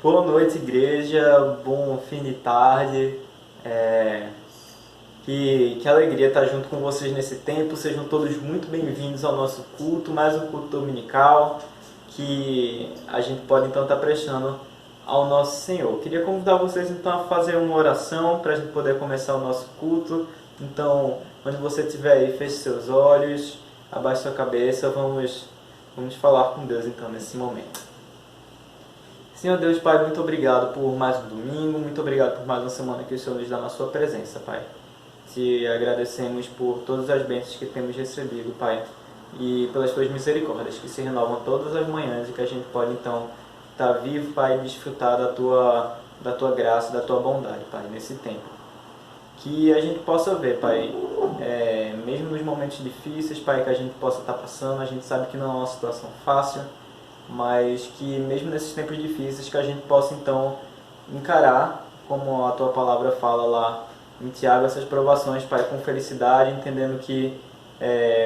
Boa noite, igreja. Bom fim de tarde. É, que alegria estar junto com vocês nesse tempo. Sejam todos muito bem-vindos ao nosso culto, mais um culto dominical que a gente pode então estar prestando ao nosso Senhor. Queria convidar vocês então a fazer uma oração para a gente poder começar o nosso culto. Então, onde você estiver aí, feche seus olhos, abaixe sua cabeça. Vamos falar com Deus então nesse momento. Senhor Deus, Pai, muito obrigado por mais um domingo, muito obrigado por mais uma semana que o Senhor nos dá na sua presença, Pai. Te agradecemos por todas as bênçãos que temos recebido, Pai, e pelas tuas misericórdias que se renovam todas as manhãs e que a gente pode, então, estar vivo, Pai, e desfrutar da tua graça, da tua bondade, Pai, nesse tempo. Que a gente possa ver, Pai, mesmo nos momentos difíceis, Pai, que a gente possa estar passando, a gente sabe que não é uma situação fácil, mas que mesmo nesses tempos difíceis que a gente possa então encarar, como a tua palavra fala lá em Tiago, essas provações, Pai, com felicidade, entendendo que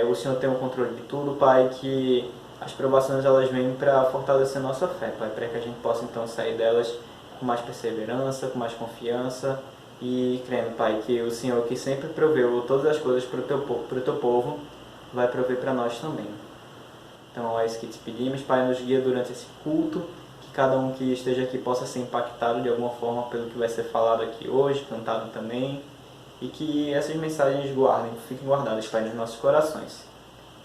o Senhor tem o controle de tudo, Pai, que as provações elas vêm para fortalecer nossa fé, Pai, para que a gente possa então sair delas com mais perseverança, com mais confiança e crendo, Pai, que o Senhor que sempre proveu todas as coisas para o teu povo vai prover para nós também. Então é isso que te pedimos, Pai, nos guia durante esse culto, que cada um que esteja aqui possa ser impactado de alguma forma pelo que vai ser falado aqui hoje, cantado também, e que essas mensagens fiquem guardadas, Pai, nos nossos corações.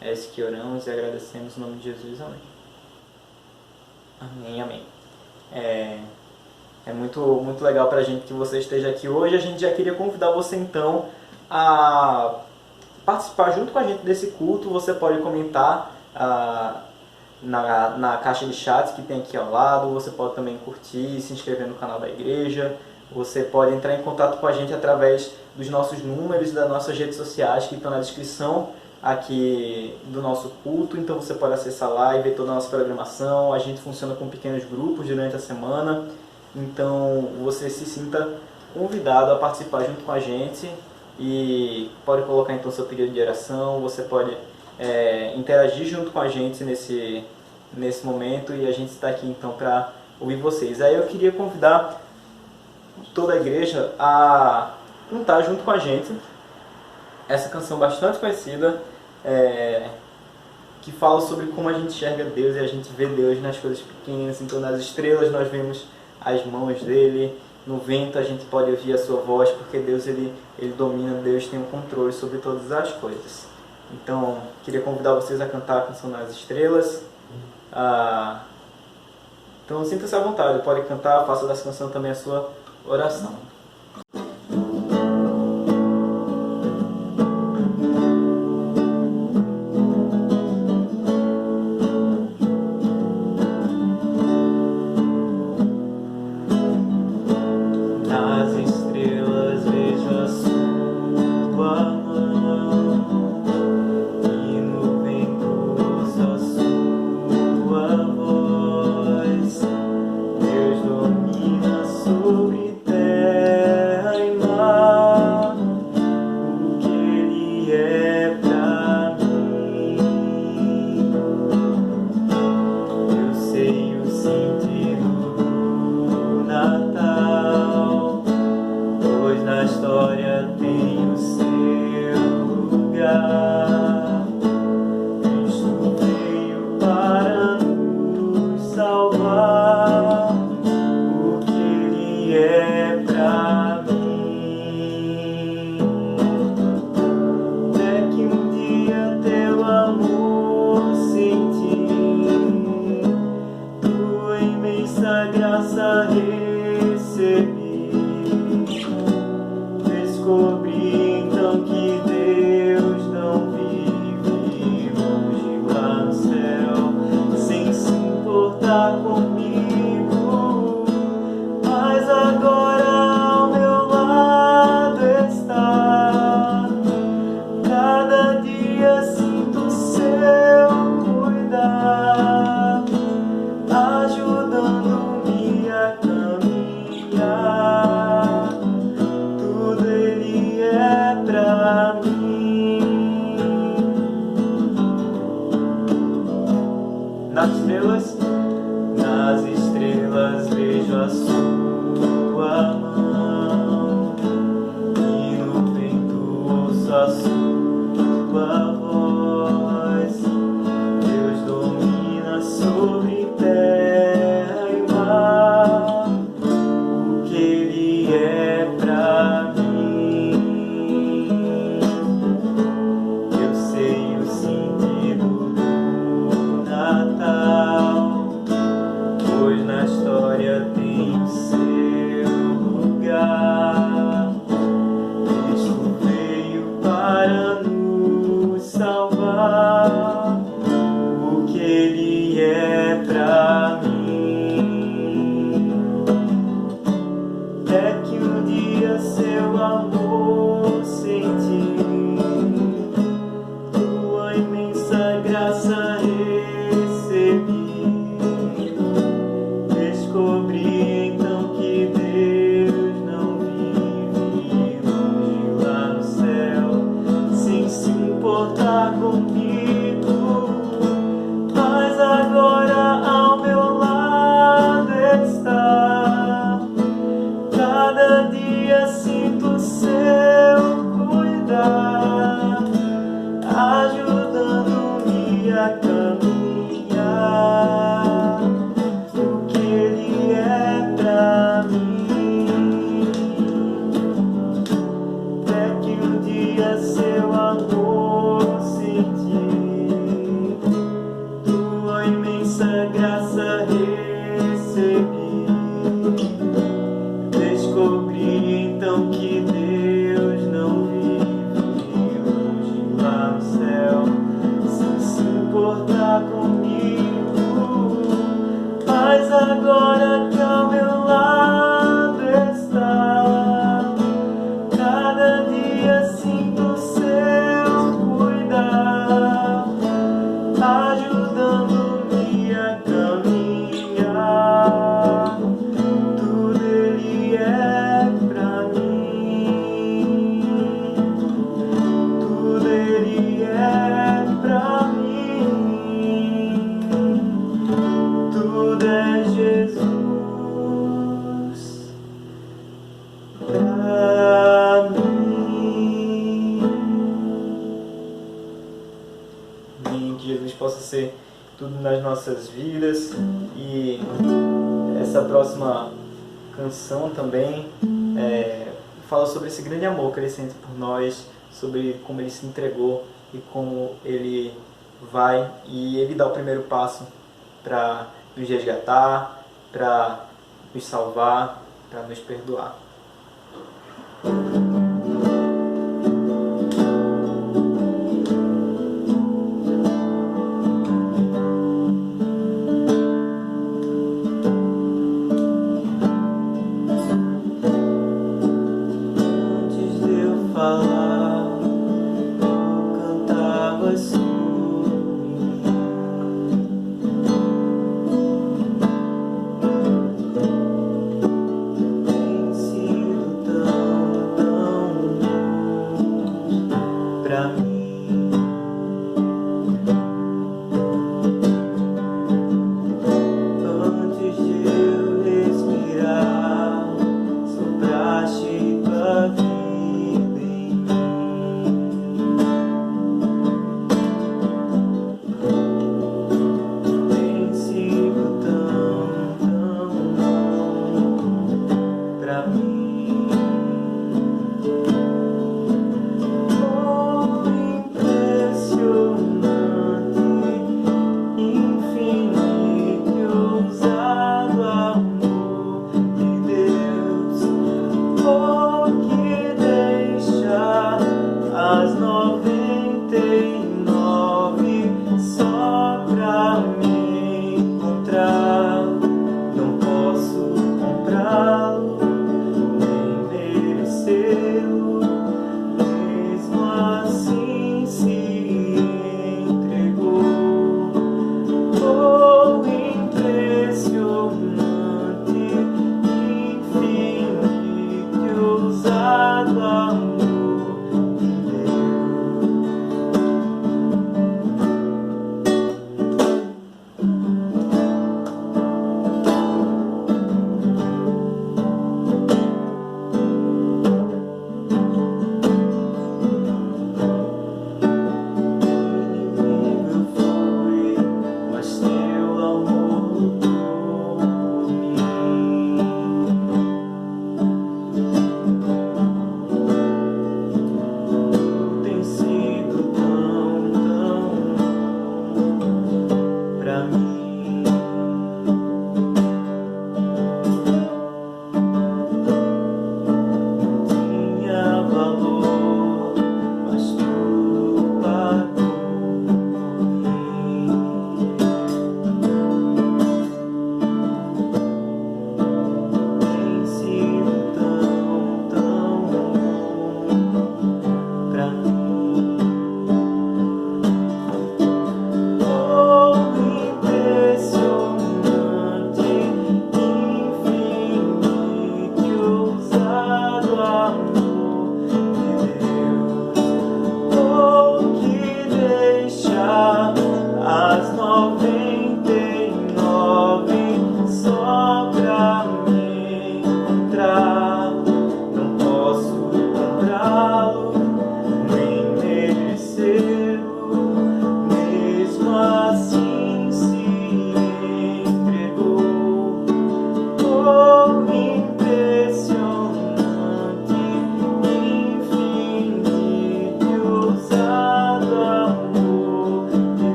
É isso que oramos e agradecemos em nome de Jesus. Amém. Amém, amém. É muito legal para a gente que você esteja aqui hoje. A gente já queria convidar você então a participar junto com a gente desse culto. Você pode comentar na caixa de chat que tem aqui ao lado. Você pode também curtir, se inscrever no canal da igreja. Você pode entrar em contato com a gente através dos nossos números e das nossas redes sociais que estão na descrição aqui do nosso culto. Então você pode acessar lá e ver toda a nossa programação. A gente funciona com pequenos grupos durante a semana. Então você se sinta convidado a participar junto com a gente e pode colocar então seu pedido de oração. Você pode interagir junto com a gente nesse momento e a gente está aqui então para ouvir vocês. Aí eu queria convidar toda a igreja a cantar junto com a gente essa canção bastante conhecida que fala sobre como a gente enxerga Deus e a gente vê Deus nas coisas pequenas. Então nas estrelas nós vemos as mãos dele, no vento a gente pode ouvir a sua voz, porque Deus ele domina, Deus tem o controle sobre todas as coisas. Então, queria convidar vocês a cantar a canção nas estrelas. Então, sinta-se à vontade, pode cantar, faça dessa canção também a sua oração. Nas estrelas estrelas vejo a sua mão, e no vento ouço a sua voz. Deus domina sobre terra e mar, o que Ele é pra mim. Eu sei o sentido do Natal, pois na história tem o seu lugar. Cristo veio para nos salvar, o que Ele é pra mim. É que um dia seu amor senti, tua imensa graça recebi. Descobri então que Deus não vive longe lá no céu, sem se importar comigo, mas agora ao meu lado está. Cada dia sinto seu cuidar, ajudando-me a caminhar, o que Ele é pra mim. É que um dia seu amor senti, tua imensa graça recebi. Descobri então que Deus não vive longe lá no céu, sem se importar comigo, mas agora que ao meu lado está. Cada dia sinto seu cuidar, ajudando-me a caminhar. Tudo Ele é pra mim, tudo Ele é pra mim, tudo é Jesus pra mim. E que Jesus possa ser tudo nas nossas vidas. E essa próxima canção também fala sobre esse grande amor que Ele sente por nós, sobre como Ele se entregou e como Ele vai e Ele dá o primeiro passo para nos resgatar, para nos salvar, para nos perdoar. Antes de eu falar, eu cantava sobre mim. Em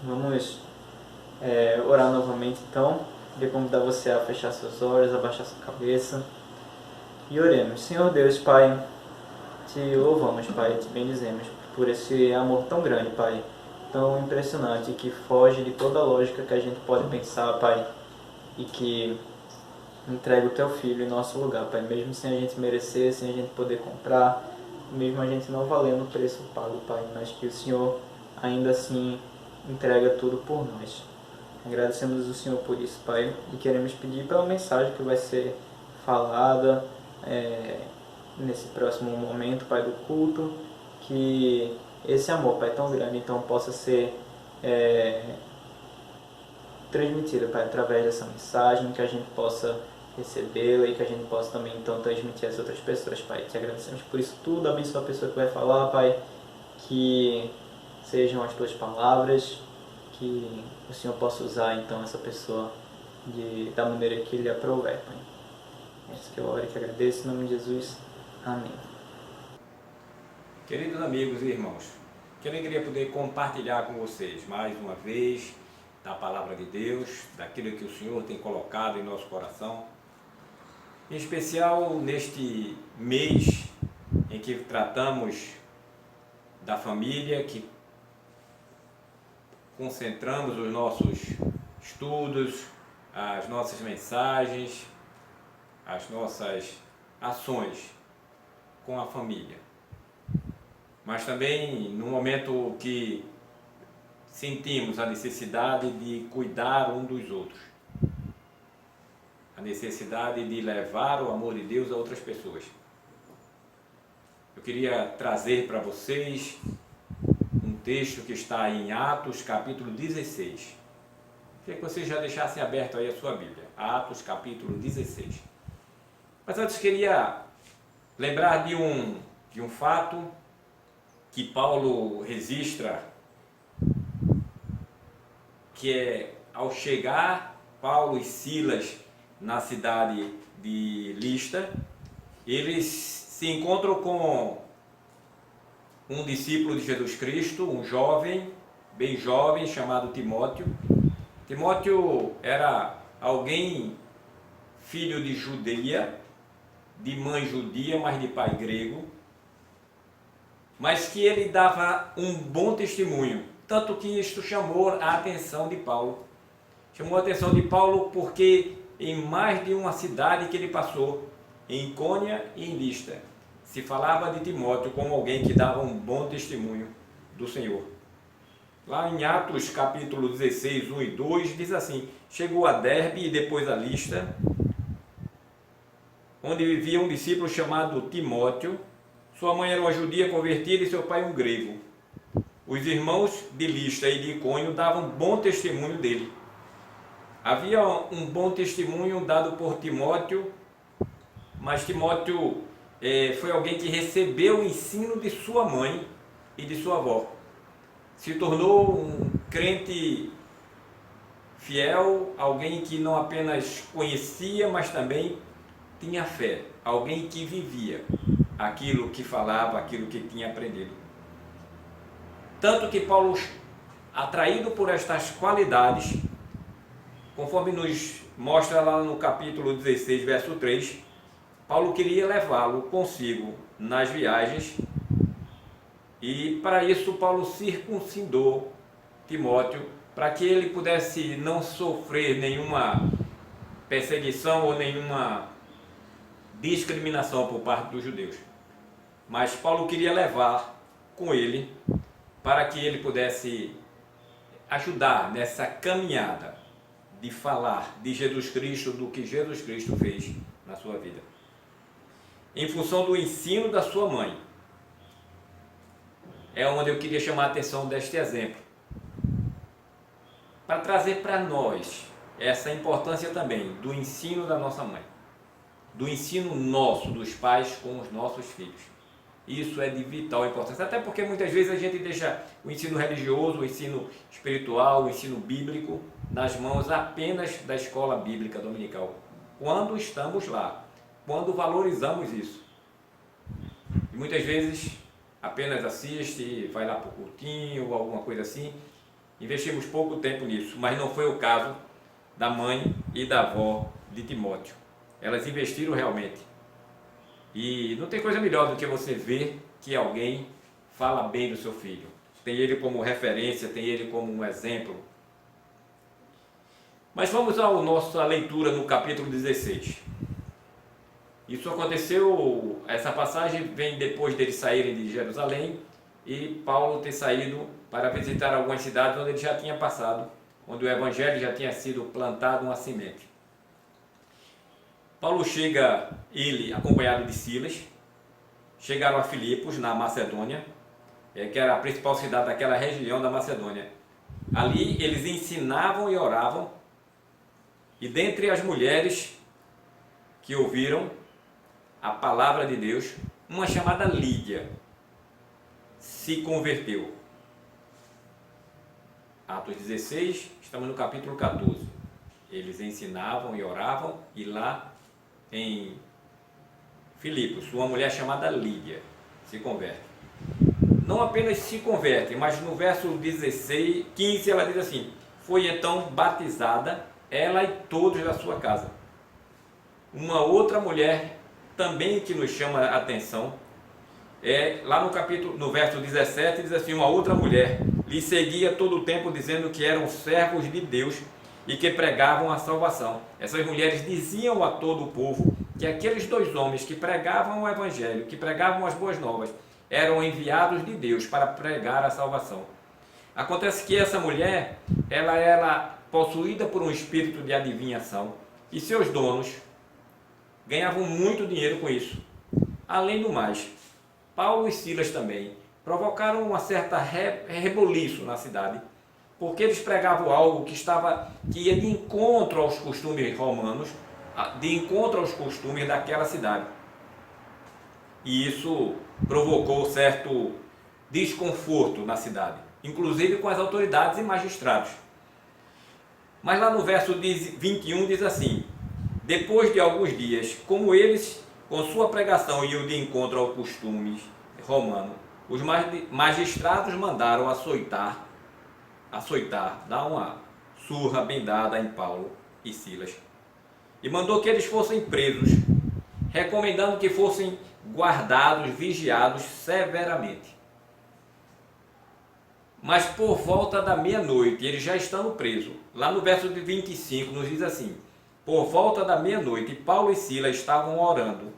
Vamos orar novamente então. Queria convidar você a fechar seus olhos, abaixar sua cabeça e oremos. Senhor Deus, Pai, te louvamos, Pai, te bendizemos por esse amor tão grande, Pai, tão impressionante, que foge de toda a lógica que a gente pode pensar, Pai, e que entrega o Teu Filho em nosso lugar, Pai, mesmo sem a gente merecer, sem a gente poder comprar, mesmo a gente não valendo o preço pago, Pai, mas que o Senhor ainda assim entrega tudo por nós. Agradecemos o Senhor por isso, Pai, e queremos pedir pela mensagem que vai ser falada nesse próximo momento, Pai, do culto, que esse amor, Pai, tão grande, então possa ser transmitido, Pai, através dessa mensagem, que a gente possa recebê-la e que a gente possa também, então, transmitir às outras pessoas, Pai. Te agradecemos por isso tudo, abençoa a pessoa que vai falar, Pai, que sejam as Tuas palavras, que o Senhor possa usar, então, essa pessoa da maneira que Ele aprouver, Pai. É isso que eu oro e que agradeço, em nome de Jesus. Amém. Queridos amigos e irmãos, que alegria poder compartilhar com vocês mais uma vez da palavra de Deus, daquilo que o Senhor tem colocado em nosso coração. Em especial neste mês em que tratamos da família, que concentramos os nossos estudos, as nossas mensagens, as nossas ações com a família. Mas também no momento que sentimos a necessidade de cuidar um dos outros, a necessidade de levar o amor de Deus a outras pessoas. Eu queria trazer para vocês um texto que está em Atos capítulo 16. Queria que vocês já deixassem aberto aí a sua Bíblia. Atos capítulo 16. Mas antes queria lembrar de um fato que Paulo registra, que é ao chegar Paulo e Silas na cidade de Listra, eles se encontram com um discípulo de Jesus Cristo, um jovem, bem jovem, chamado Timóteo. Timóteo era alguém filho de judeia, de mãe judia, mas de pai grego, mas que ele dava um bom testemunho, tanto que isto chamou a atenção de Paulo. Chamou a atenção de Paulo porque em mais de uma cidade que ele passou, em Icônia e em Listra, se falava de Timóteo como alguém que dava um bom testemunho do Senhor. Lá em Atos capítulo 16, 1 e 2, diz assim: chegou a Derbe e depois a Listra, onde vivia um discípulo chamado Timóteo. Sua mãe era uma judia convertida e seu pai um grego. Os irmãos de Listra e de Icônio davam bom testemunho dele. Havia um bom testemunho dado por Timóteo, mas Timóteo foi alguém que recebeu o ensino de sua mãe e de sua avó. Se tornou um crente fiel, alguém que não apenas conhecia, mas também tinha fé, alguém que vivia aquilo que falava, aquilo que tinha aprendido. Tanto que Paulo, atraído por estas qualidades, conforme nos mostra lá no capítulo 16, verso 3, Paulo queria levá-lo consigo nas viagens, e para isso Paulo circuncidou Timóteo, para que ele pudesse não sofrer nenhuma perseguição ou nenhuma discriminação por parte dos judeus. Mas Paulo queria levar com ele para que ele pudesse ajudar nessa caminhada de falar de Jesus Cristo, do que Jesus Cristo fez na sua vida. Em função do ensino da sua mãe, é onde eu queria chamar a atenção deste exemplo, para trazer para nós essa importância também do ensino da nossa mãe, do ensino nosso, dos pais com os nossos filhos. Isso é de vital importância, até porque muitas vezes a gente deixa o ensino religioso, o ensino espiritual, o ensino bíblico nas mãos apenas da escola bíblica dominical. Quando estamos lá, quando valorizamos isso. E muitas vezes apenas assiste, vai lá para o cultinho ou alguma coisa assim, Investimos pouco tempo nisso, mas não foi o caso da mãe e da avó de Timóteo. Elas investiram realmente. E não tem coisa melhor do que você ver que alguém fala bem do seu filho. Tem ele como referência, tem ele como um exemplo. Mas vamos à nossa leitura no capítulo 16. Isso aconteceu, essa passagem vem depois deles saírem de Jerusalém e Paulo ter saído para visitar algumas cidades onde ele já tinha passado, onde o evangelho já tinha sido plantado uma semente. Paulo chega, ele acompanhado de Silas, chegaram a Filipos, na Macedônia, que era a principal cidade daquela região da Macedônia. Ali eles ensinavam e oravam, e dentre as mulheres que ouviram a palavra de Deus, uma chamada Lídia se converteu. Atos 16, estamos no capítulo 14. Eles ensinavam e oravam, e lá em Filipos, uma mulher chamada Lídia se converte. Não apenas se converte, mas no verso 16, 15 ela diz assim: foi então batizada ela e todos da sua casa. Uma outra mulher também que nos chama a atenção lá no verso 17 diz assim: uma outra mulher lhe seguia todo o tempo, dizendo que eram servos de Deus e que pregavam a salvação. Essas mulheres diziam a todo o povo que aqueles dois homens que pregavam o evangelho, que pregavam as boas novas, eram enviados de Deus para pregar a salvação. Acontece que essa mulher, ela era possuída por um espírito de adivinhação, e seus donos ganhavam muito dinheiro com isso. Além do mais, Paulo e Silas também provocaram uma certa reboliço na cidade, porque eles pregavam algo que ia de encontro aos costumes romanos, de encontro aos costumes daquela cidade. E isso provocou certo desconforto na cidade, inclusive com as autoridades e magistrados. Mas lá no verso 21 diz assim: depois de alguns dias, como eles, com sua pregação, iam de encontro aos costumes romanos, os magistrados mandaram açoitar, dar uma surra bem dada em Paulo e Silas, e mandou que eles fossem presos, recomendando que fossem guardados, vigiados severamente. Mas por volta da meia-noite, eles já estando presos, lá no verso de 25 nos diz assim: por volta da meia-noite, Paulo e Silas estavam orando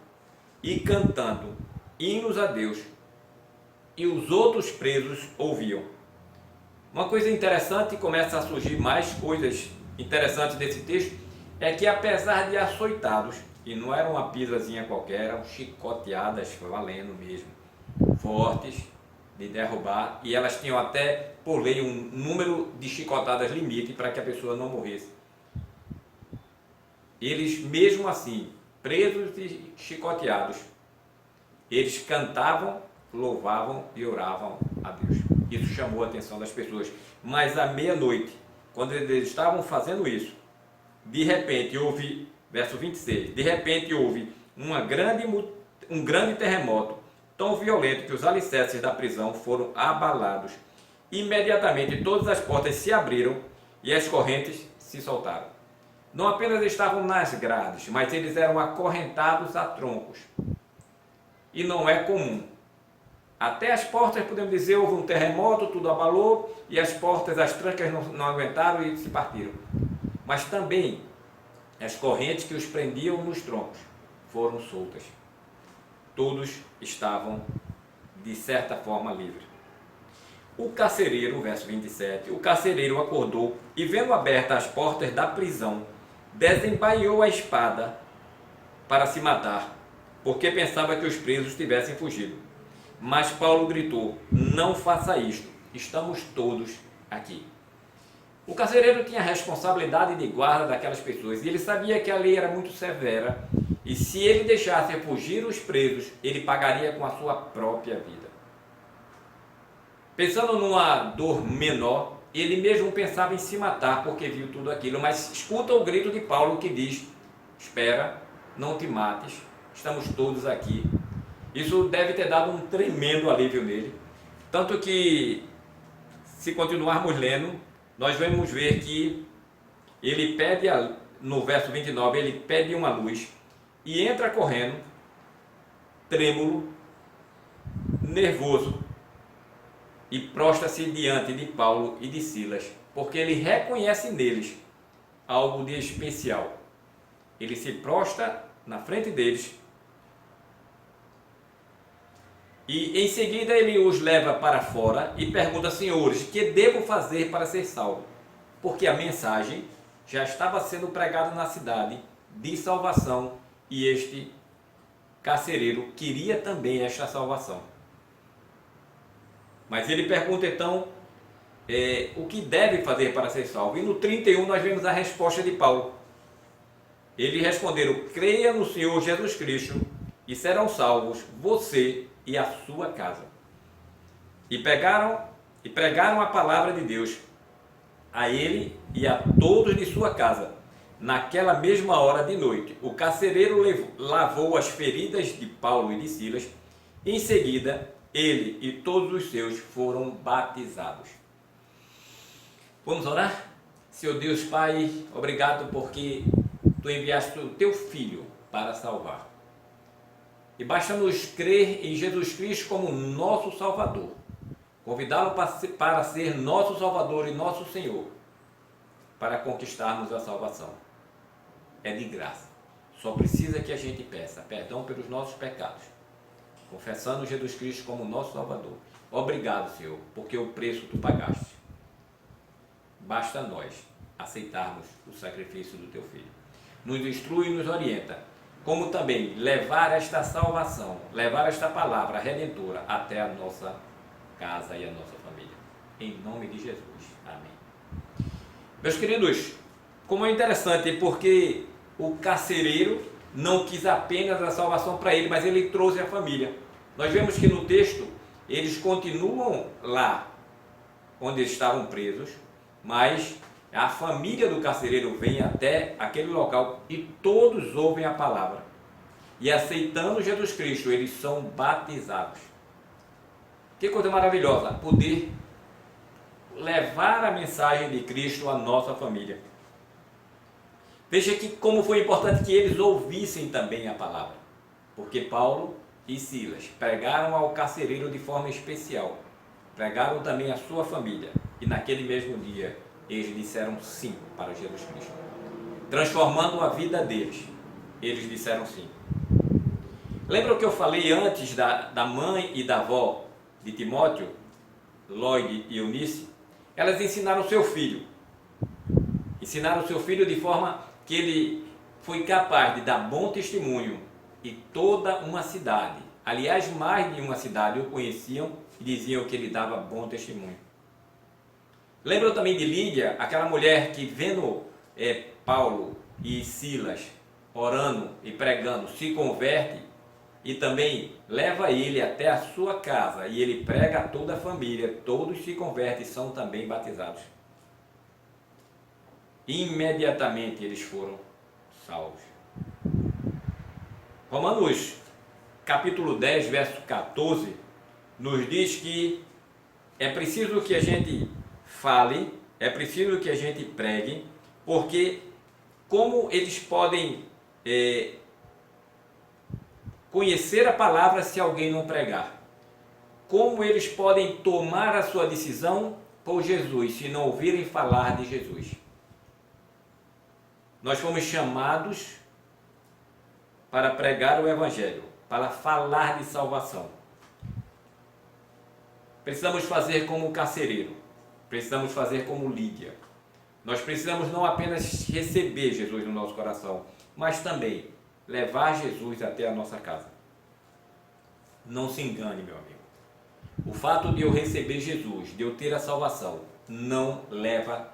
e cantando hinos a Deus, e os outros presos ouviam. Uma coisa interessante, começa a surgir mais coisas interessantes desse texto, é que apesar de açoitados, e não era uma pisazinha qualquer, eram chicoteadas valendo mesmo, fortes, de derrubar, e elas tinham até, por lei, um número de chicotadas limite para que a pessoa não morresse. Eles, mesmo assim, presos e chicoteados, eles cantavam, louvavam e oravam a Deus. Isso chamou a atenção das pessoas. Mas à meia-noite, quando eles estavam fazendo isso, de repente houve, verso 26, de repente houve um grande terremoto, tão violento que os alicerces da prisão foram abalados. Imediatamente todas as portas se abriram e as correntes se soltaram. Não apenas estavam nas grades, mas eles eram acorrentados a troncos. E não é comum. Até as portas, podemos dizer, houve um terremoto, tudo abalou, e as portas, as trancas não aguentaram e se partiram. Mas também as correntes que os prendiam nos troncos foram soltas. Todos estavam, de certa forma, livres. O carcereiro, verso 27, o carcereiro acordou e, vendo abertas as portas da prisão, desembainhou a espada para se matar, porque pensava que os presos tivessem fugido. Mas Paulo gritou: não faça isto, estamos todos aqui. O carcereiro tinha a responsabilidade de guarda daquelas pessoas, e ele sabia que a lei era muito severa, e se ele deixasse fugir os presos, ele pagaria com a sua própria vida. Pensando numa dor menor, ele mesmo pensava em se matar porque viu tudo aquilo, mas escuta o grito de Paulo que diz: espera, não te mates, estamos todos aqui. Isso deve ter dado um tremendo alívio nele, tanto que se continuarmos lendo, nós vamos ver que ele pede, no verso 29, ele pede uma luz e entra correndo, trêmulo, nervoso, e prostra-se diante de Paulo e de Silas, porque ele reconhece neles algo de especial. Ele se prostra na frente deles e em seguida ele os leva para fora e pergunta: senhores, que devo fazer para ser salvo? Porque a mensagem já estava sendo pregada na cidade de salvação e este carcereiro queria também esta salvação. Mas ele pergunta então o que deve fazer para ser salvo. E no 31 nós vemos a resposta de Paulo. Eles responderam: creia no Senhor Jesus Cristo e serão salvos você e a sua casa. E pregaram a palavra de Deus a ele e a todos de sua casa. Naquela mesma hora de noite, o carcereiro lavou as feridas de Paulo e de Silas. Em seguida, ele e todos os seus foram batizados. Vamos orar? Senhor Deus Pai, obrigado porque Tu enviaste o Teu Filho para salvar. E basta-nos crer em Jesus Cristo como nosso Salvador. Convidá-lo para ser nosso Salvador e nosso Senhor, para conquistarmos a salvação. É de graça. Só precisa que a gente peça perdão pelos nossos pecados, confessando Jesus Cristo como nosso Salvador. Obrigado, Senhor, porque o preço Tu pagaste. Basta nós aceitarmos o sacrifício do Teu Filho. Nos instrui e nos orienta, como também levar esta salvação, levar esta palavra redentora até a nossa casa e a nossa família. Em nome de Jesus. Amém. Meus queridos, como é interessante, porque o carcereiro não quis apenas a salvação para ele, mas ele trouxe a família. Nós vemos que no texto, eles continuam lá onde estavam presos, mas a família do carcereiro vem até aquele local e todos ouvem a palavra. E aceitando Jesus Cristo, eles são batizados. Que coisa maravilhosa, poder levar a mensagem de Cristo à nossa família. Veja que como foi importante que eles ouvissem também a palavra. Porque Paulo e Silas pregaram ao carcereiro de forma especial. Pregaram também à sua família. E naquele mesmo dia, eles disseram sim para Jesus Cristo. Transformando a vida deles, eles disseram sim. Lembra o que eu falei antes da mãe e da avó de Timóteo, Lloyd e Eunice? Elas ensinaram o seu filho. Ensinaram o seu filho de forma que ele foi capaz de dar bom testemunho e toda uma cidade, aliás, mais de uma cidade, o conheciam e diziam que ele dava bom testemunho. Lembram também de Lídia, aquela mulher que vendo Paulo e Silas orando e pregando, se converte e também leva ele até a sua casa e ele prega a toda a família, todos se convertem e são também batizados. Imediatamente eles foram salvos. Romanos capítulo 10, verso 14, nos diz que é preciso que a gente fale, é preciso que a gente pregue, porque como eles podem conhecer a palavra se alguém não pregar? Como eles podem tomar a sua decisão por Jesus se não ouvirem falar de Jesus? Nós fomos chamados para pregar o Evangelho, para falar de salvação. Precisamos fazer como o carcereiro, precisamos fazer como Lídia. Nós precisamos não apenas receber Jesus no nosso coração, mas também levar Jesus até a nossa casa. Não se engane, meu amigo. O fato de eu receber Jesus, de eu ter a salvação, não leva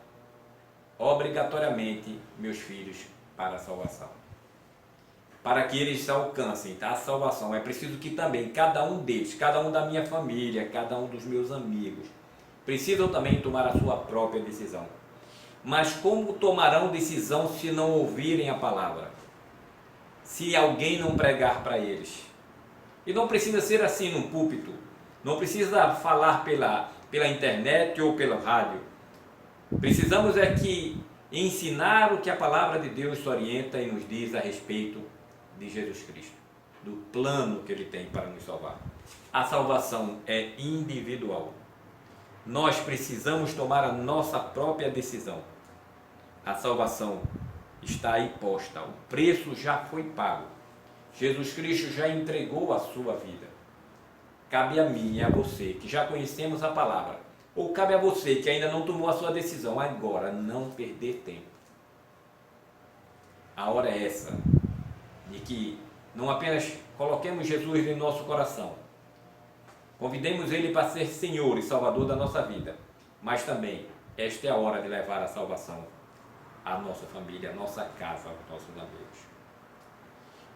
obrigatoriamente meus filhos para a salvação. Para que eles alcancem a salvação, é preciso que também cada um deles, cada um da minha família, cada um dos meus amigos, precisam também tomar a sua própria decisão. Mas como tomarão decisão se não ouvirem a palavra? Se alguém não pregar para eles? E não precisa ser assim num púlpito, não precisa falar pela internet ou pelo rádio. Precisamos é que ensinar o que a palavra de Deus orienta e nos diz a respeito de Jesus Cristo, do plano que Ele tem para nos salvar. A salvação é individual. Nós precisamos tomar a nossa própria decisão. A salvação está aí posta, o preço já foi pago. Jesus Cristo já entregou a sua vida. Cabe a mim e a você, que já conhecemos a palavra, ou cabe a você que ainda não tomou a sua decisão, agora não perder tempo. A hora é essa, de que não apenas coloquemos Jesus em nosso coração, convidemos Ele para ser Senhor e Salvador da nossa vida, mas também esta é a hora de levar a salvação à nossa família, à nossa casa, aos nossos amigos.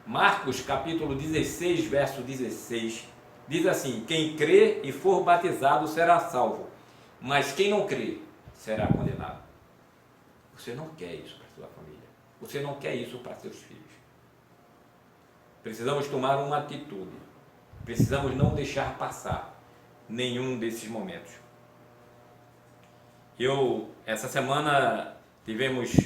Marcos capítulo 16, verso 16, diz assim: quem crê e for batizado será salvo, mas quem não crê será condenado. Você não quer isso para sua família, você não quer isso para seus filhos. Precisamos tomar uma atitude, precisamos não deixar passar nenhum desses momentos. Essa semana tivemos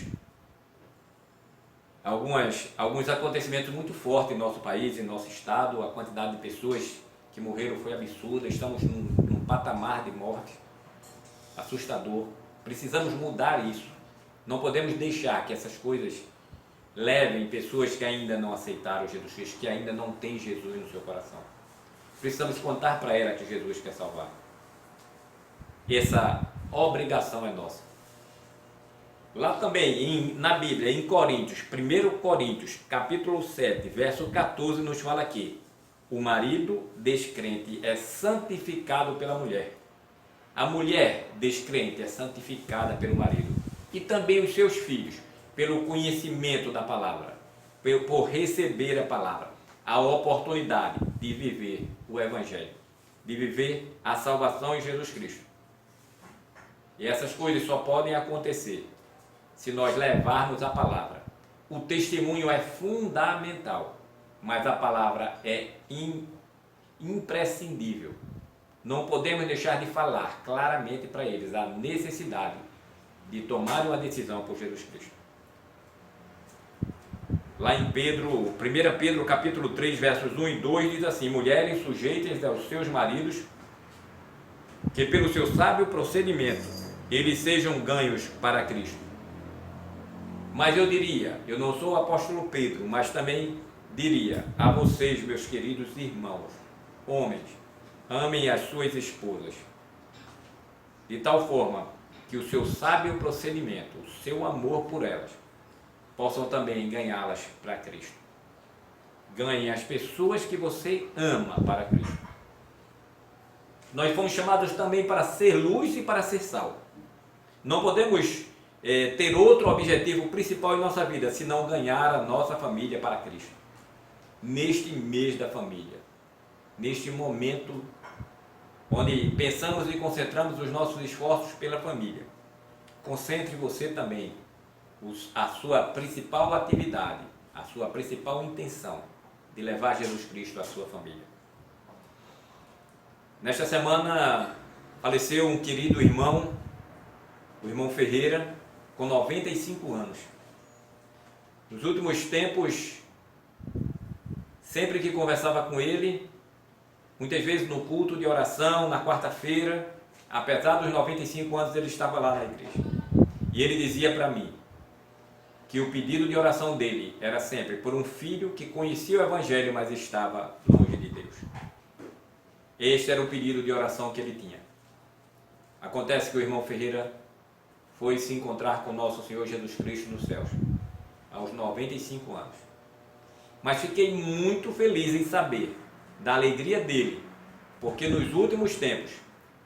alguns acontecimentos muito fortes em nosso país, em nosso estado. A quantidade de pessoas que morreram foi absurda. Estamos num patamar de morte assustador. Precisamos mudar isso. Não podemos deixar que essas coisas levem pessoas que ainda não aceitaram Jesus Cristo, que ainda não têm Jesus no seu coração. Precisamos contar para ela que Jesus quer salvar. Essa obrigação é nossa. Lá também, na Bíblia, em Coríntios, 1 Coríntios, capítulo 7, verso 14, nos fala que o marido descrente é santificado pela mulher. A mulher descrente é santificada pelo marido. E também os seus filhos, pelo conhecimento da palavra, por receber a palavra, a oportunidade de viver o Evangelho, de viver a salvação em Jesus Cristo. E essas coisas só podem acontecer se nós levarmos a palavra. O testemunho é fundamental, mas a palavra é imprescindível. Não podemos deixar de falar claramente para eles a necessidade de tomar uma decisão por Jesus Cristo. Lá em 1 Pedro capítulo 3, versos 1 e 2, diz assim: mulheres, sujeitem-se aos seus maridos, que pelo seu sábio procedimento eles sejam ganhos para Cristo. Mas eu diria, eu não sou o apóstolo Pedro, mas também diria a vocês, meus queridos irmãos, homens, amem as suas esposas, de tal forma que o seu sábio procedimento, o seu amor por elas, possam também ganhá-las para Cristo. Ganhem as pessoas que você ama para Cristo. Nós fomos chamados também para ser luz e para ser sal. Não podemos ter outro objetivo principal em nossa vida, senão ganhar a nossa família para Cristo. Neste mês da família, neste momento onde pensamos e concentramos os nossos esforços pela família, concentre você também a sua principal atividade, a sua principal intenção de levar Jesus Cristo à sua família. Nesta semana faleceu um querido irmão, o irmão Ferreira, com 95 anos. Nos últimos tempos, sempre que conversava com ele, muitas vezes no culto de oração, na quarta-feira, apesar dos 95 anos, ele estava lá na igreja. E ele dizia para mim que o pedido de oração dele era sempre por um filho que conhecia o Evangelho, mas estava longe de Deus. Este era o pedido de oração que ele tinha. Acontece que o irmão Ferreira foi se encontrar com nosso Senhor Jesus Cristo nos céus, aos 95 anos. Mas fiquei muito feliz em saber da alegria dele, porque nos últimos tempos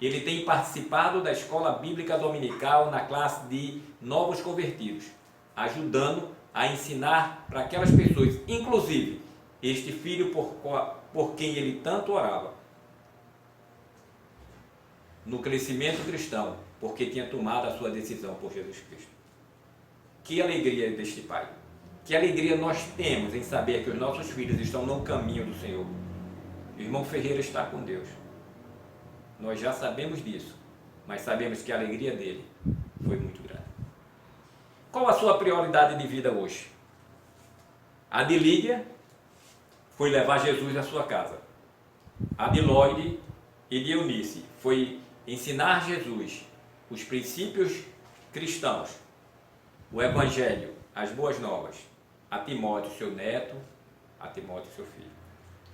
ele tem participado da escola bíblica dominical na classe de novos convertidos, ajudando a ensinar para aquelas pessoas, inclusive este filho por quem ele tanto orava, no crescimento cristão, porque tinha tomado a sua decisão por Jesus Cristo. Que alegria deste pai! Que alegria nós temos em saber que os nossos filhos estão no caminho do Senhor. O irmão Ferreira está com Deus. Nós já sabemos disso. mas sabemos que a alegria dele foi muito grande. Qual a sua prioridade de vida hoje? A de Lídia foi levar Jesus à sua casa. A de Lloyd e de Eunice foi ensinar Jesus os princípios cristãos, o Evangelho, as boas novas, a Timóteo, seu neto, a Timóteo, seu filho.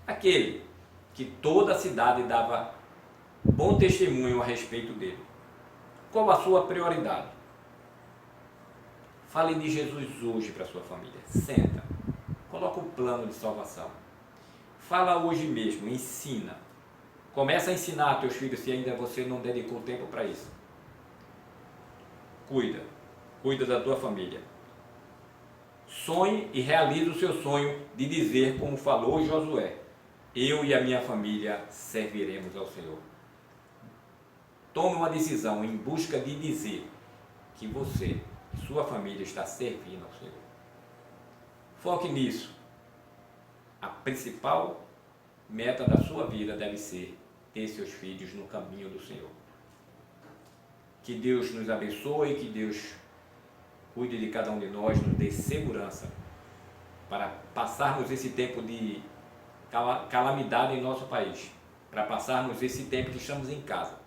Aquele que toda a cidade dava bom testemunho a respeito dele. Qual a sua prioridade? Fale de Jesus hoje para a sua família. Senta. Coloca o plano de salvação. Fala hoje mesmo. Ensina. Começa a ensinar a teus filhos se ainda você não dedicou tempo para isso. Cuida. Cuida da tua família. Sonhe e realize o seu sonho de dizer, como falou Josué: eu e a minha família serviremos ao Senhor. Tome uma decisão em busca de dizer que você e sua família está servindo ao Senhor. Foque nisso. A principal meta da sua vida deve ser ter seus filhos no caminho do Senhor. Que Deus nos abençoe, que Deus cuide de cada um de nós, nos dê segurança para passarmos esse tempo de calamidade em nosso país, para passarmos esse tempo que estamos em casa,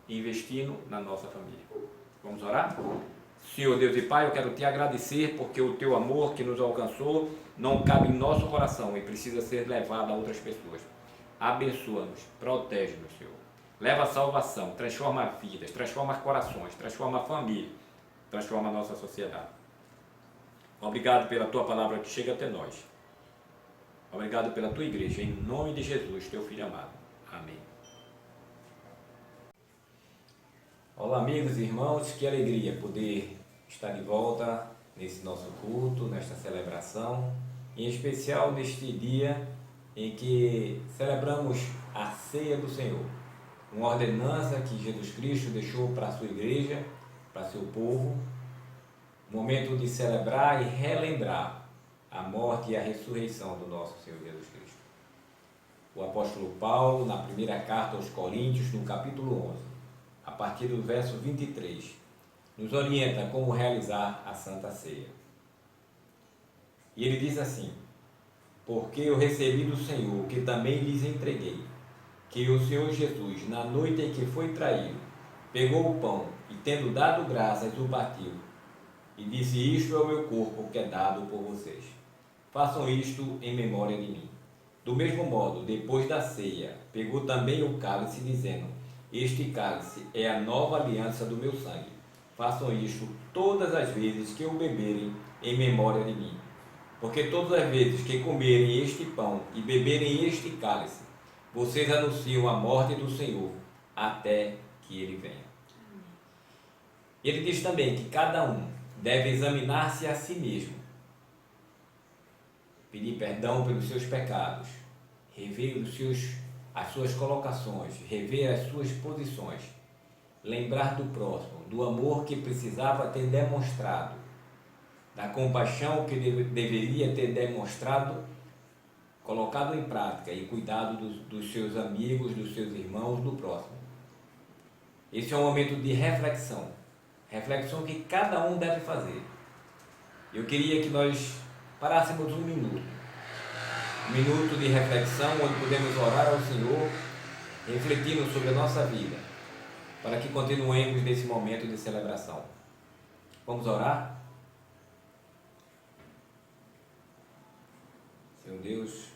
investindo na nossa família. Vamos orar? Senhor Deus e Pai, eu quero te agradecer porque o teu amor que nos alcançou não cabe em nosso coração e precisa ser levado a outras pessoas. Abençoa-nos, protege-nos, Senhor. Leva a salvação, transforma vidas, transforma corações, transforma a família, transforma a nossa sociedade. Obrigado pela tua palavra que chega até nós. Obrigado pela tua igreja, em nome de Jesus, teu Filho amado. Amém. Olá, amigos e irmãos, que alegria poder estar de volta nesse nosso culto, nesta celebração, em especial neste dia em que celebramos a ceia do Senhor, uma ordenança que Jesus Cristo deixou para a sua igreja, para seu povo, momento de celebrar e relembrar a morte e a ressurreição do nosso Senhor Jesus Cristo. O apóstolo Paulo, na primeira carta aos Coríntios, no capítulo 11, a partir do verso 23, nos orienta como realizar a Santa Ceia. E ele diz assim: porque eu recebi do Senhor, que também lhes entreguei, que o Senhor Jesus, na noite em que foi traído, pegou o pão e, tendo dado graças, o partiu, e disse: isto é o meu corpo que é dado por vocês. Façam isto em memória de mim. Do mesmo modo, depois da ceia, pegou também o cálice, dizendo: este cálice é a nova aliança do meu sangue. Façam isto todas as vezes que o beberem em memória de mim. Porque todas as vezes que comerem este pão e beberem este cálice, vocês anunciam a morte do Senhor até que ele venha. Ele diz também que cada um deve examinar-se a si mesmo, pedir perdão pelos seus pecados, rever as suas colocações, rever as suas posições, lembrar do próximo, do amor que precisava ter demonstrado, da compaixão que deveria ter demonstrado, colocado em prática e cuidado dos seus amigos, dos seus irmãos, do próximo. Esse é um momento de reflexão que cada um deve fazer. Eu queria que nós parássemos um minuto de reflexão, onde podemos orar ao Senhor, refletindo sobre a nossa vida, para que continuemos nesse momento de celebração. Vamos orar? Senhor Deus,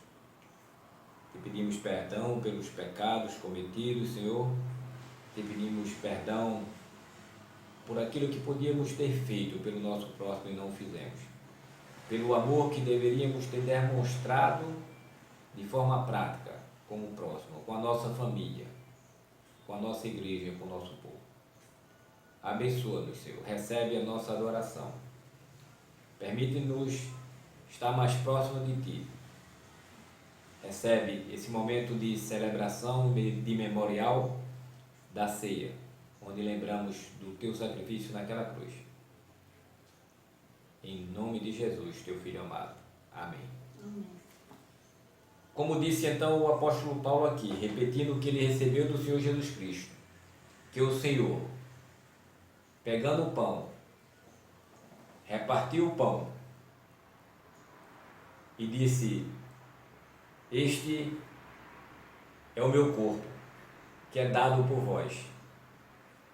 te pedimos perdão pelos pecados cometidos, Senhor. Te pedimos perdão por aquilo que podíamos ter feito pelo nosso próximo e não fizemos. Pelo amor que deveríamos ter demonstrado de forma prática com o próximo, com a nossa família, com a nossa igreja, com o nosso povo. Abençoa-nos, Senhor. Recebe a nossa adoração. Permite-nos estar mais próximo de Ti. Recebe esse momento de celebração, de memorial da ceia, onde lembramos do Teu sacrifício naquela cruz. Em nome de Jesus, Teu Filho amado. Amém. Amém. Como disse então o apóstolo Paulo aqui, repetindo o que ele recebeu do Senhor Jesus Cristo, que o Senhor, pegando o pão, repartiu o pão e disse: este é o meu corpo, que é dado por vós,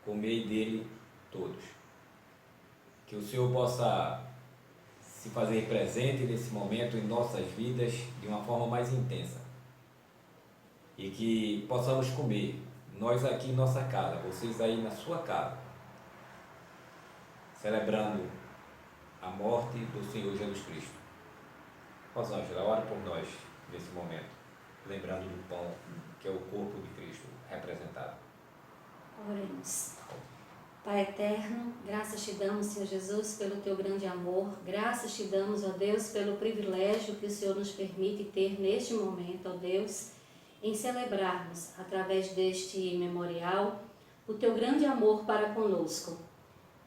comei dele todos. Que o Senhor possa se fazer presente nesse momento em nossas vidas de uma forma mais intensa. E que possamos comer, nós aqui em nossa casa, vocês aí na sua casa, celebrando a morte do Senhor Jesus Cristo. Rosângela, ore por nós nesse momento, lembrando do pão, que é o corpo de Cristo representado. Oremos. Pai eterno, graças te damos, Senhor Jesus, pelo teu grande amor. Graças te damos, ó Deus, pelo privilégio que o Senhor nos permite ter neste momento, ó Deus, em celebrarmos, através deste memorial, o teu grande amor para conosco,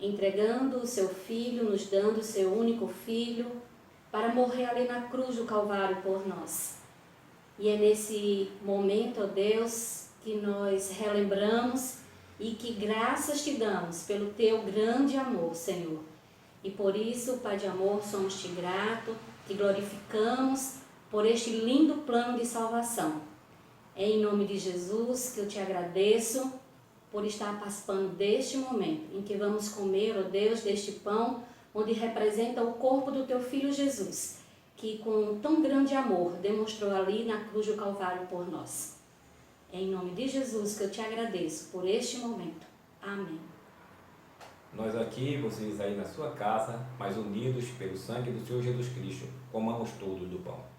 entregando o seu Filho, nos dando o seu único Filho, para morrer ali na cruz do Calvário por nós. E é nesse momento, ó Deus, que nós relembramos e que graças te damos pelo teu grande amor, Senhor. E por isso, Pai de amor, somos-te gratos, te glorificamos por este lindo plano de salvação. É em nome de Jesus que eu te agradeço por estar participando deste momento em que vamos comer, ó Deus, deste pão, onde representa o corpo do teu Filho Jesus, que com tão grande amor demonstrou ali na cruz do Calvário por nós. É em nome de Jesus que eu te agradeço por este momento. Amém. Nós aqui, vocês aí na sua casa, mas unidos pelo sangue do Senhor Jesus Cristo, comamos todos do pão.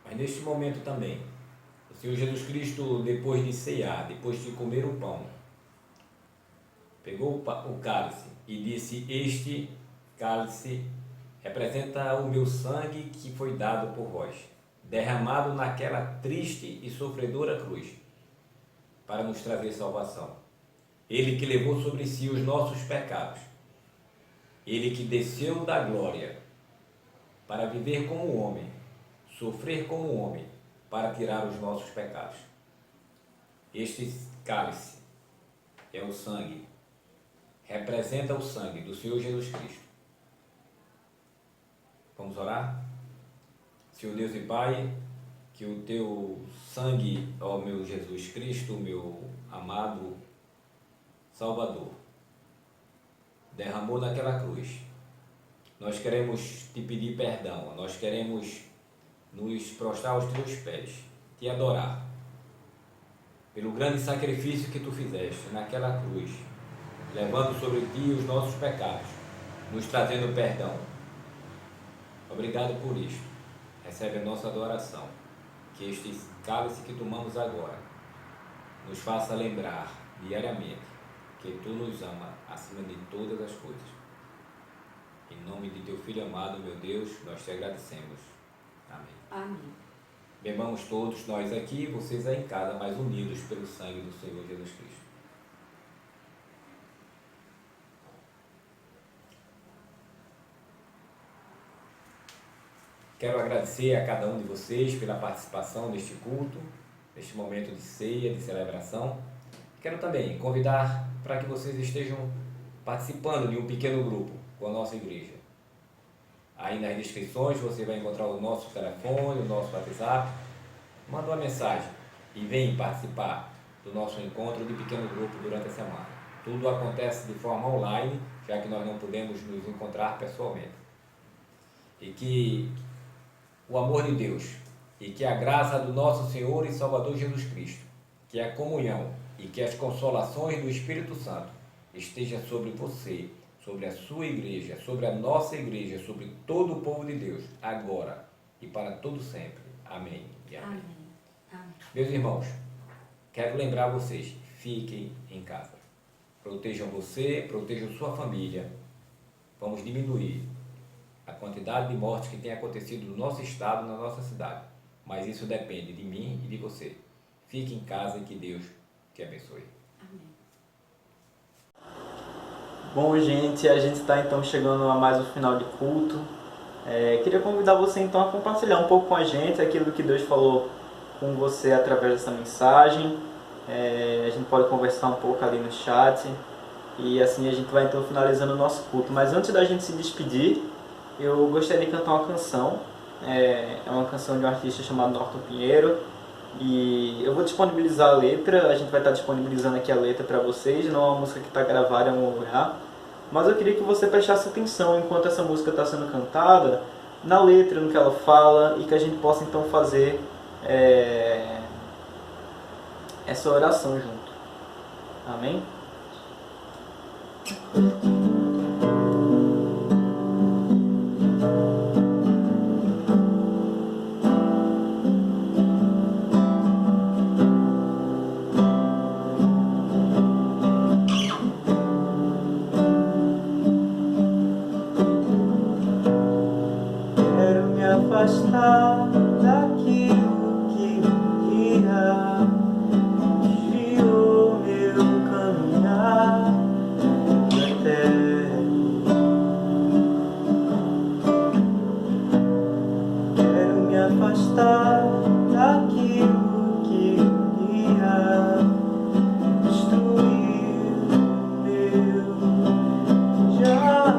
Mas neste momento também, o Senhor Jesus Cristo, depois de cear, depois de comer o pão, pegou o cálice e disse: este cálice representa o meu sangue que foi dado por vós, derramado naquela triste e sofredora cruz, para nos trazer salvação. Ele que levou sobre si os nossos pecados, ele que desceu da glória para viver como homem, sofrer como homem, para tirar os nossos pecados. Este cálice é o sangue, representa o sangue do Senhor Jesus Cristo. Vamos orar? Senhor Deus e Pai, que o teu sangue, ó meu Jesus Cristo, meu amado Salvador, derramou naquela cruz. Nós queremos te pedir perdão, nós queremos nos prostrar aos teus pés, te adorar, pelo grande sacrifício que tu fizeste naquela cruz, levando sobre ti os nossos pecados, nos trazendo perdão. Obrigado por isto. Recebe a nossa adoração. Que este cálice que tomamos agora nos faça lembrar diariamente que tu nos ama acima de todas as coisas. Em nome de teu Filho amado, meu Deus, nós te agradecemos. Amém. Amém. Bebamos todos, nós aqui, vocês aí em casa, mas unidos pelo sangue do Senhor Jesus Cristo. Quero agradecer a cada um de vocês pela participação neste culto, neste momento de ceia, de celebração. Quero também convidar para que vocês estejam participando de um pequeno grupo com a nossa igreja. Aí nas descrições você vai encontrar o nosso telefone, o nosso WhatsApp. Manda uma mensagem e vem participar do nosso encontro de pequeno grupo durante a semana. Tudo acontece de forma online, já que nós não podemos nos encontrar pessoalmente. E que o amor de Deus e que a graça do nosso Senhor e Salvador Jesus Cristo, que a comunhão e que as consolações do Espírito Santo esteja sobre você, sobre a sua igreja, sobre a nossa igreja, sobre todo o povo de Deus, agora e para todo sempre. Amém e amém. Amém. Amém. Meus irmãos, quero lembrar vocês, fiquem em casa. Protejam você, protejam sua família. Vamos diminuir a quantidade de mortes que tem acontecido no nosso estado, na nossa cidade. Mas isso depende de mim e de você. Fique em casa e que Deus te abençoe. Amém. Bom, gente, a gente está então chegando a mais um final de culto. Queria convidar você então a compartilhar um pouco com a gente aquilo que Deus falou com você através dessa mensagem. A gente pode conversar um pouco ali no chat e assim a gente vai então finalizando o nosso culto. Mas antes da gente se despedir, eu gostaria de cantar uma canção. É uma canção de um artista chamado Norton Pinheiro. E eu vou disponibilizar a letra, a gente vai estar disponibilizando aqui a letra para vocês, não é uma música que está gravada em algum lugar. Mas eu queria que você prestasse atenção enquanto essa música está sendo cantada, na letra, no que ela fala, e que a gente possa então fazer essa oração junto. Amém? Afastar daquilo que guia, desviou meu caminhar eterno. Quero me afastar daquilo que guia, destruir meu jardim.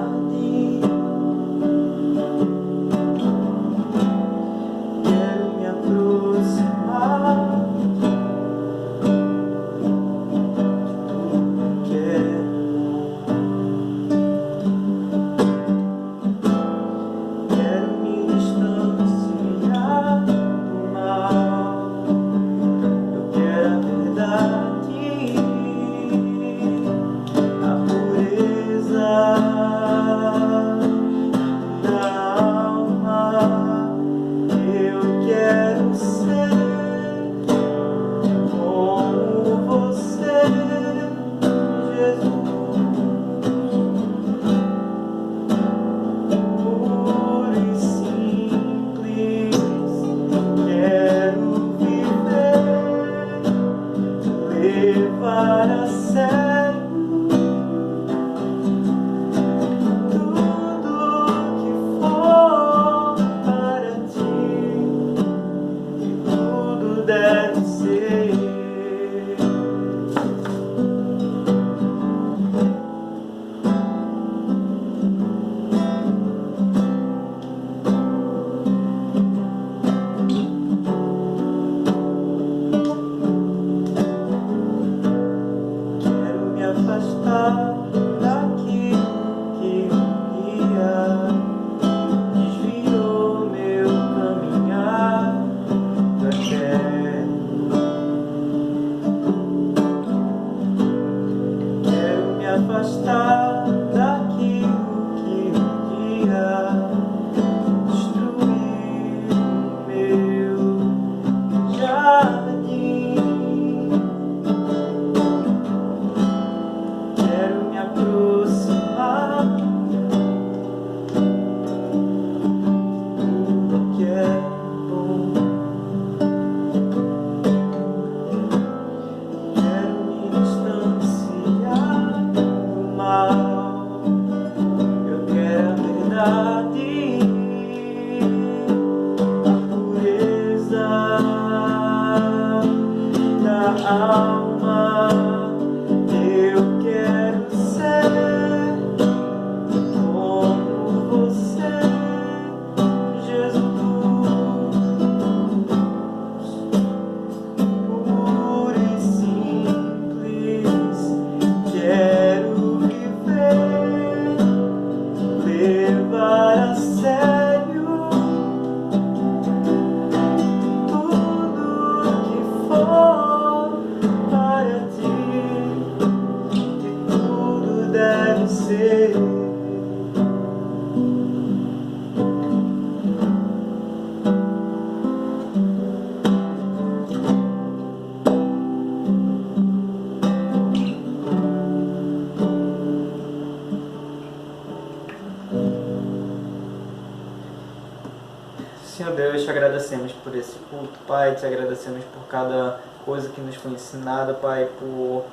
Senhor Deus, te agradecemos por esse culto, Pai, te agradecemos por cada coisa que nos foi ensinada, Pai, por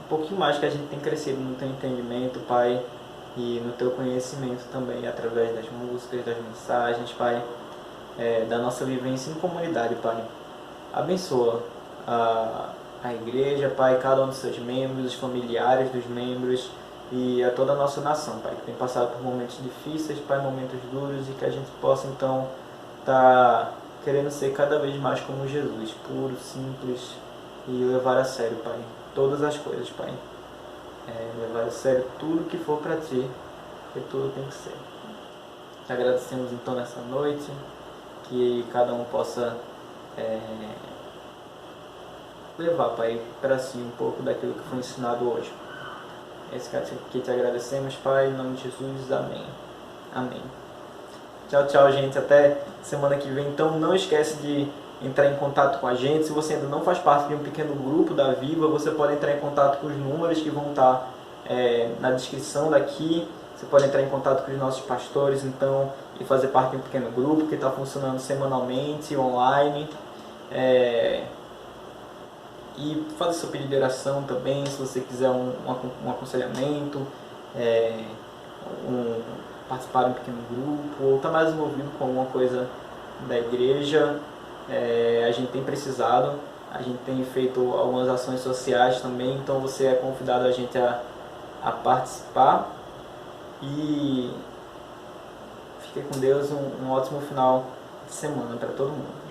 pouquinho mais que a gente tem crescido no Teu entendimento, Pai, e no Teu conhecimento também, através das músicas, das mensagens, Pai, da nossa vivência em comunidade, Pai. Abençoa a igreja, Pai, cada um dos seus membros, os familiares dos membros e a toda a nossa nação, Pai, que tem passado por momentos difíceis, Pai, momentos duros, e que a gente possa, então, estar querendo ser cada vez mais como Jesus, puro, simples, e levar a sério, Pai, todas as coisas, Pai. Levar a sério tudo que for para Ti, porque tudo tem que ser. Te agradecemos, então, nessa noite, que cada um possa levar, Pai, para si um pouco daquilo que foi ensinado hoje. Esse que te agradecemos, Pai, em nome de Jesus. Amém. Amém. Tchau, tchau, gente. Até semana que vem. Então, não esquece de entrar em contato com a gente. Se você ainda não faz parte de um pequeno grupo da Viva, você pode entrar em contato com os números que vão estar na descrição daqui. Você pode entrar em contato com os nossos pastores, então, e fazer parte de um pequeno grupo que está funcionando semanalmente, online. E fazer seu pedido de oração também, se você quiser um aconselhamento, participar de um pequeno grupo, ou estar mais envolvido com alguma coisa da igreja. A gente tem precisado, a gente tem feito algumas ações sociais também, então você é convidado a gente a participar. E fique com Deus, um ótimo final de semana para todo mundo.